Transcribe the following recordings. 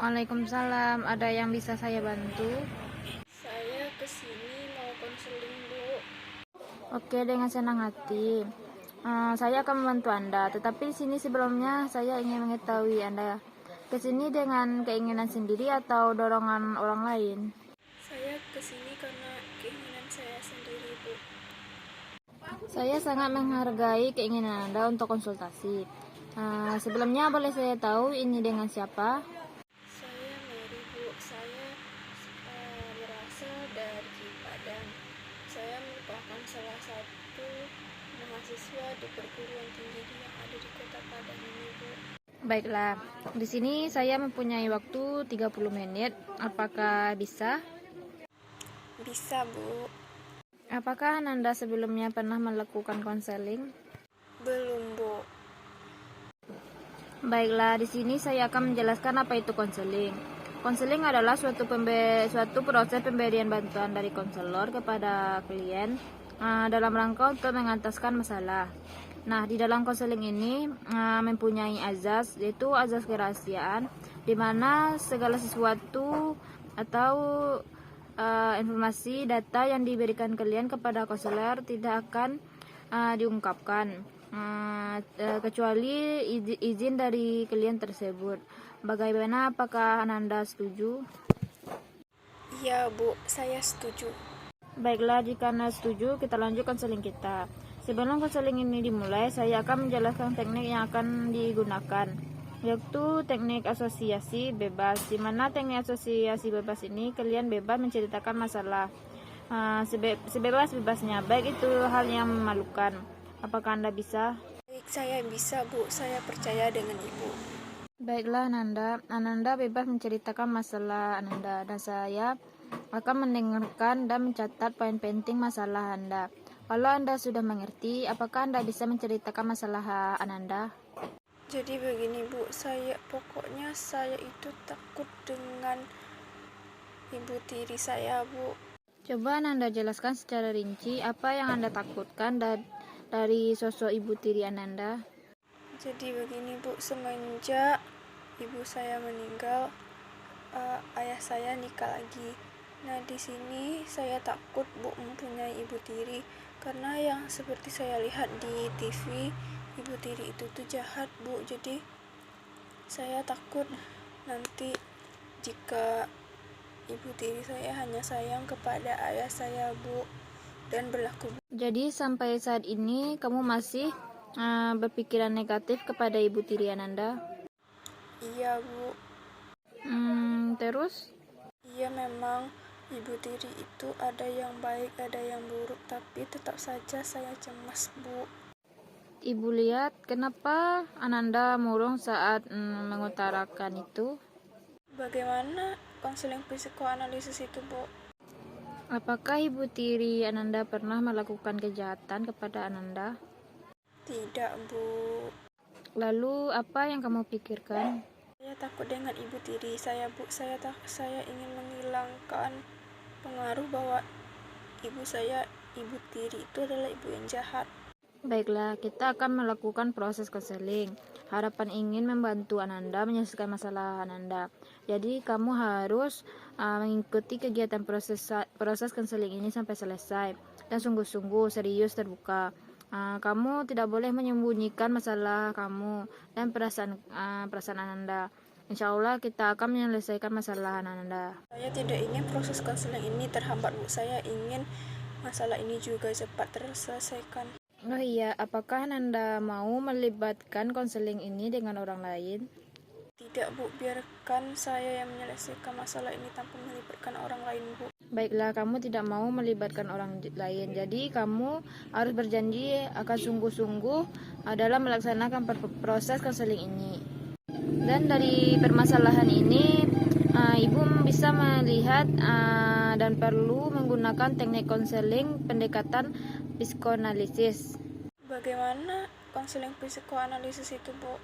Waalaikumsalam, ada yang bisa saya bantu? Saya kesini mau konseling, Bu. Oke, dengan senang hati. Saya akan membantu Anda, tetapi di sini sebelumnya saya ingin mengetahui Anda ke sini dengan keinginan sendiri atau dorongan orang lain. Saya kesini karena keinginan saya sendiri, Bu. Saya sangat menghargai keinginan Anda untuk konsultasi. Sebelumnya boleh saya tahu ini dengan siapa? Saya Mary, Bu. Saya berasal dari Padang. Saya merupakan salah satu mahasiswa di perguruan tinggi yang ada di kota Padang ini, Bu. Baiklah, di sini saya mempunyai waktu 30 menit. Apakah bisa? Bisa, Bu. Apakah Anda sebelumnya pernah melakukan konseling? Belum, Bu. Baiklah, di sini saya akan menjelaskan apa itu konseling. Konseling adalah suatu proses pemberian bantuan dari konselor kepada klien dalam rangka untuk mengentaskan masalah. Nah, di dalam konseling ini mempunyai azas, yaitu azas kerahasiaan, di mana segala sesuatu atau informasi data yang diberikan klien kepada konselor tidak akan diungkapkan kecuali izin dari klien tersebut. Bagaimana, apakah Anda setuju? Iya, Bu. Saya setuju. Baiklah, jika Anda setuju, kita lanjut konseling kita. Sebelum konseling ini dimulai, saya akan menjelaskan teknik yang akan digunakan, yaitu teknik asosiasi bebas. Di mana teknik asosiasi bebas ini, klien bebas menceritakan masalah sebebas-bebasnya, baik itu hal yang memalukan. Apakah Anda bisa? Baik, saya bisa, Bu. Saya percaya dengan Ibu. Baiklah, Ananda bebas menceritakan masalah Ananda, dan saya akan mendengarkan dan mencatat poin penting masalah Anda. Kalau Anda sudah mengerti, apakah Anda bisa menceritakan masalah Ananda? Jadi begini, Bu, pokoknya saya itu takut dengan ibu tiri saya, Bu. Coba Ananda jelaskan secara rinci apa yang Anda takutkan dari sosok ibu tiri Ananda. Jadi begini, Bu, semenjak ibu saya meninggal, ayah saya nikah lagi. Nah, di sini saya takut, Bu, mempunyai ibu tiri karena yang seperti saya lihat di TV, ibu tiri itu tuh jahat, Bu. Jadi saya takut nanti jika ibu tiri saya hanya sayang kepada ayah saya, Bu, dan berlaku. Jadi sampai saat ini kamu masih berpikiran negatif kepada ibu tiri Ananda? Iya, Bu. Terus? Iya, memang ibu tiri itu ada yang baik, ada yang buruk, tapi tetap saja saya cemas, Bu. Ibu lihat kenapa Ananda murung saat mengutarakan itu? Bagaimana konseling psikoanalisis itu, Bu? Apakah ibu tiri Ananda pernah melakukan kejahatan kepada Ananda? Tidak, Bu. Lalu apa yang kamu pikirkan? Saya takut dengan ibu tiri saya, Bu. Saya ingin menghilangkan pengaruh bahwa ibu tiri itu adalah ibu yang jahat. Baiklah, kita akan melakukan proses konseling. Harapan ingin membantu Ananda menyelesaikan masalah Ananda. Jadi kamu harus mengikuti kegiatan proses konseling ini sampai selesai dan sungguh-sungguh serius terbuka. Kamu tidak boleh menyembunyikan masalah kamu dan perasaan Ananda. Insya Allah kita akan menyelesaikan masalah Ananda. Saya tidak ingin proses konseling ini terhambat, Bu. Saya ingin masalah ini juga cepat terselesaikan. Oh iya, apakah Ananda mau melibatkan konseling ini dengan orang lain? Tidak, Bu. Biarkan saya yang menyelesaikan masalah ini tanpa melibatkan orang lain, Bu. Baiklah, kamu tidak mau melibatkan orang lain. Jadi kamu harus berjanji akan sungguh-sungguh dalam melaksanakan proses konseling ini. Dan dari permasalahan ini, Ibu bisa melihat dan perlu menggunakan teknik konseling pendekatan psikoanalisis. Bagaimana konseling psikoanalisis itu, Bu?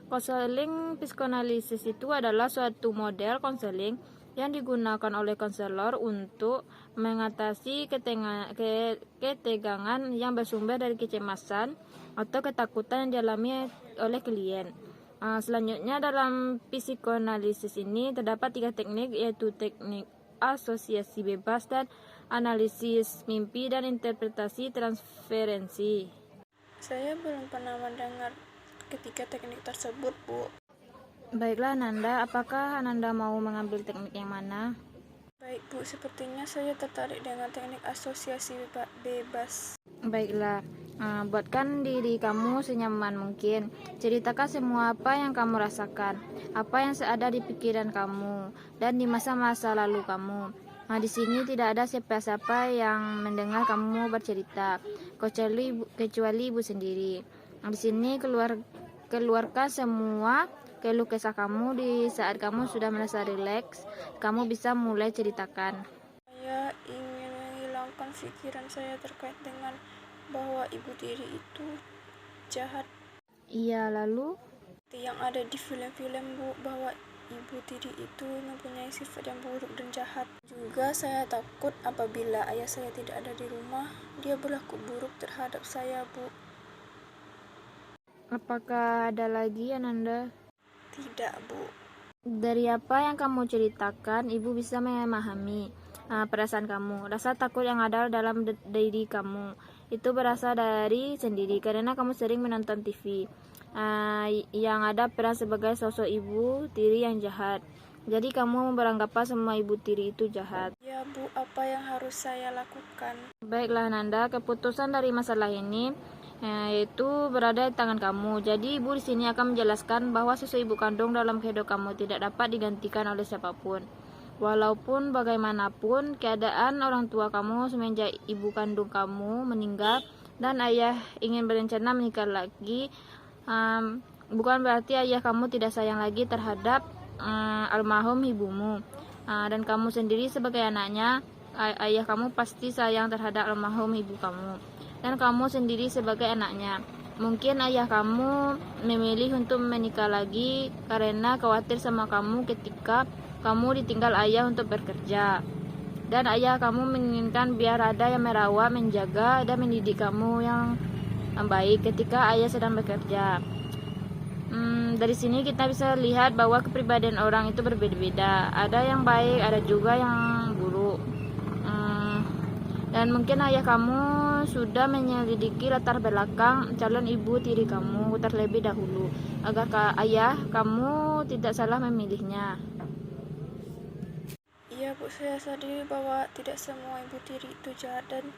Konseling psikoanalisis itu adalah suatu model konseling yang digunakan oleh konselor untuk mengatasi ketegangan yang bersumber dari kecemasan atau ketakutan yang dialami oleh klien. Selanjutnya dalam psikoanalisis ini terdapat 3 teknik, yaitu teknik asosiasi bebas dan analisis mimpi dan interpretasi transferensi. Saya belum pernah mendengar ketiga teknik tersebut, Bu. Baiklah Ananda, apakah Ananda mau mengambil teknik yang mana? Baik, Bu, sepertinya saya tertarik dengan teknik asosiasi bebas. Baiklah, buatkan diri kamu senyaman mungkin. Ceritakan semua apa yang kamu rasakan, apa yang ada di pikiran kamu, dan di masa-masa lalu kamu. Di sini tidak ada siapa-siapa yang mendengar kamu bercerita, kecuali ibu sendiri. Di sini keluarkan semua keluh kesah kamu. Di saat kamu sudah merasa rileks, kamu bisa mulai ceritakan. Saya ingin menghilangkan pikiran saya terkait dengan bahwa ibu tiri itu jahat. Iya, lalu? Yang ada di film-film, Bu, bahwa ibu tiri itu mempunyai sifat yang buruk dan jahat. Juga saya takut apabila ayah saya tidak ada di rumah, dia berlaku buruk terhadap saya, Bu. Apakah ada lagi Ananda? Tidak, Bu. Dari apa yang kamu ceritakan, ibu bisa memahami perasaan kamu. Rasa takut yang ada dalam diri kamu itu berasal dari sendiri karena kamu sering menonton TV yang ada peran sebagai sosok ibu tiri yang jahat. Jadi kamu beranggapan semua ibu tiri itu jahat. Ya, Bu, apa yang harus saya lakukan? Baiklah Nanda, keputusan dari masalah ini yaitu berada di tangan kamu. Jadi ibu di sini akan menjelaskan bahwa sosok ibu kandung dalam kehidupan kamu tidak dapat digantikan oleh siapapun. Walaupun bagaimanapun keadaan orang tua kamu semenjak ibu kandung kamu meninggal dan ayah ingin berencana menikah lagi, bukan berarti ayah kamu tidak sayang lagi terhadap almarhum ibumu. Dan kamu sendiri sebagai anaknya, ayah kamu pasti sayang terhadap almarhum ibu kamu. Dan kamu sendiri sebagai anaknya, mungkin ayah kamu memilih untuk menikah lagi karena khawatir sama kamu ketika kamu ditinggal ayah untuk bekerja. Dan ayah kamu menginginkan biar ada yang merawat, menjaga, dan mendidik kamu yang baik ketika ayah sedang bekerja. Dari sini kita bisa lihat bahwa kepribadian orang itu berbeda-beda. Ada yang baik, ada juga yang buruk. Dan mungkin ayah kamu sudah menyelidiki latar belakang calon ibu tiri kamu terlebih dahulu agar ayah kamu tidak salah memilihnya. Iya, Bu, saya sadari bahwa tidak semua ibu tiri itu jahat dan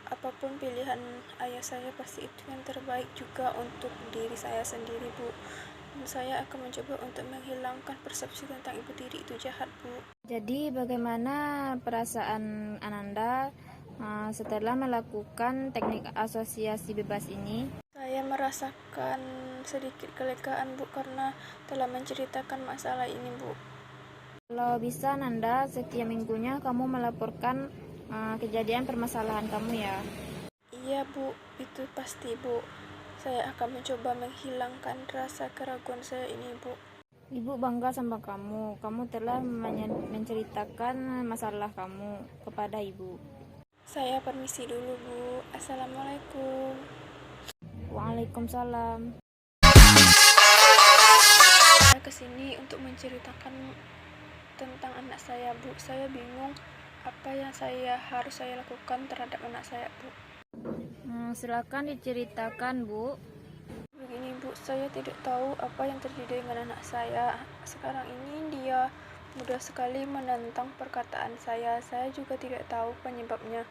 apapun pilihan ayah saya pasti itu yang terbaik juga untuk diri saya sendiri, Bu. Dan saya akan mencoba untuk menghilangkan persepsi tentang ibu tiri itu jahat, Bu. Jadi bagaimana perasaan Ananda setelah melakukan teknik asosiasi bebas ini? Saya merasakan sedikit kelegaan, Bu, karena telah menceritakan masalah ini, Bu. Kalau bisa Nanda, setiap minggunya kamu melaporkan kejadian permasalahan kamu ya. Iya, Bu, itu pasti, Bu. Saya akan mencoba menghilangkan rasa keraguan saya ini, Bu. Ibu bangga sama kamu. Kamu telah menceritakan masalah kamu kepada ibu. Saya permisi dulu, Bu. Assalamualaikum. Waalaikumsalam. Saya kesini untuk menceritakan tentang anak saya, Bu. Saya bingung apa yang harus saya lakukan terhadap anak saya, Bu. Silakan diceritakan, Bu. Begini, Bu, saya tidak tahu apa yang terjadi dengan anak saya. Sekarang ini dia mudah sekali menentang perkataan saya. Saya juga tidak tahu penyebabnya.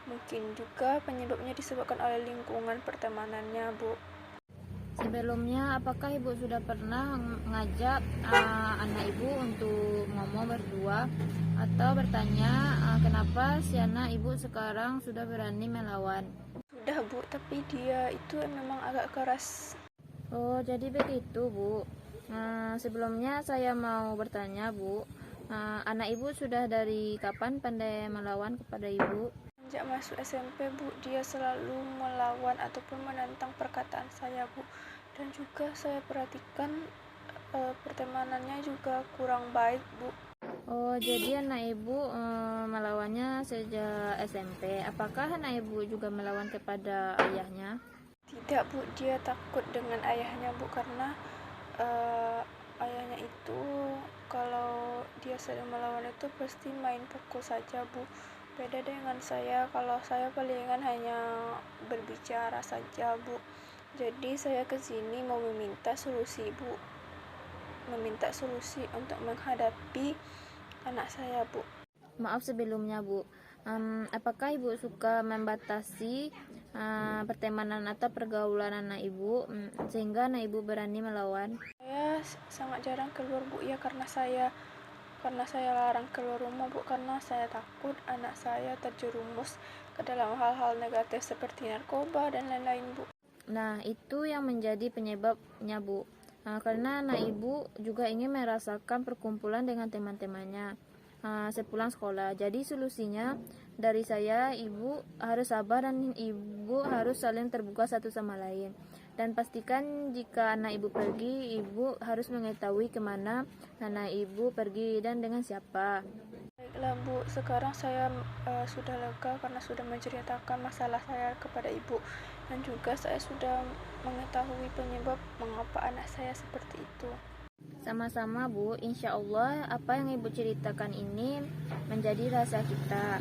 Mungkin juga penyebabnya disebabkan oleh lingkungan pertemanannya, Bu. Sebelumnya, apakah ibu sudah pernah mengajak anak ibu untuk ngomong berdua atau bertanya kenapa si anak ibu sekarang sudah berani melawan? Sudah, Bu, tapi dia itu memang agak keras. Oh, jadi begitu, Bu. Sebelumnya saya mau bertanya, Bu. Anak ibu sudah dari kapan pandai melawan kepada ibu? Sejak masuk SMP, Bu, dia selalu melawan ataupun menentang perkataan saya, Bu. Dan juga saya perhatikan pertemanannya juga kurang baik, Bu. Oh, jadi anak ibu melawannya sejak SMP. Apakah anak ibu juga melawan kepada ayahnya? Tidak, Bu, dia takut dengan ayahnya, Bu, karena ayahnya itu kalau dia sedang melawan itu pasti main pukul saja, Bu. Beda dengan saya, kalau saya palingan hanya berbicara saja, Bu. Jadi saya kesini mau meminta solusi, Bu. Meminta solusi untuk menghadapi anak saya, Bu. Maaf sebelumnya, Bu. Apakah Ibu suka membatasi pertemanan atau pergaulan anak Ibu sehingga anak Ibu berani melawan? Saya sangat jarang keluar, Bu, ya karena saya larang keluar rumah, Bu, karena saya takut anak saya terjerumus ke dalam hal-hal negatif seperti narkoba dan lain-lain, Bu. Nah, itu yang menjadi penyebabnya, Bu. Karena anak Ibu juga ingin merasakan perkumpulan dengan teman-temannya sepulang sekolah. Jadi solusinya dari saya, Ibu harus sabar dan Ibu harus saling terbuka satu sama lain. Dan pastikan jika anak Ibu pergi, Ibu harus mengetahui kemana anak Ibu pergi dan dengan siapa. Baiklah, Bu, sekarang saya sudah lega karena sudah menceritakan masalah saya kepada Ibu, dan juga saya sudah mengetahui penyebab mengapa anak saya seperti itu. Sama-sama, Bu. Insya Allah apa yang Ibu ceritakan ini menjadi rahasia kita.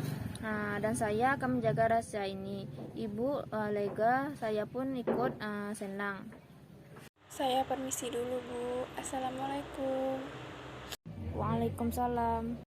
Dan saya akan menjaga rahasia ini. Ibu lega, saya pun ikut senang. Saya permisi dulu, Bu. Assalamualaikum. Waalaikumsalam.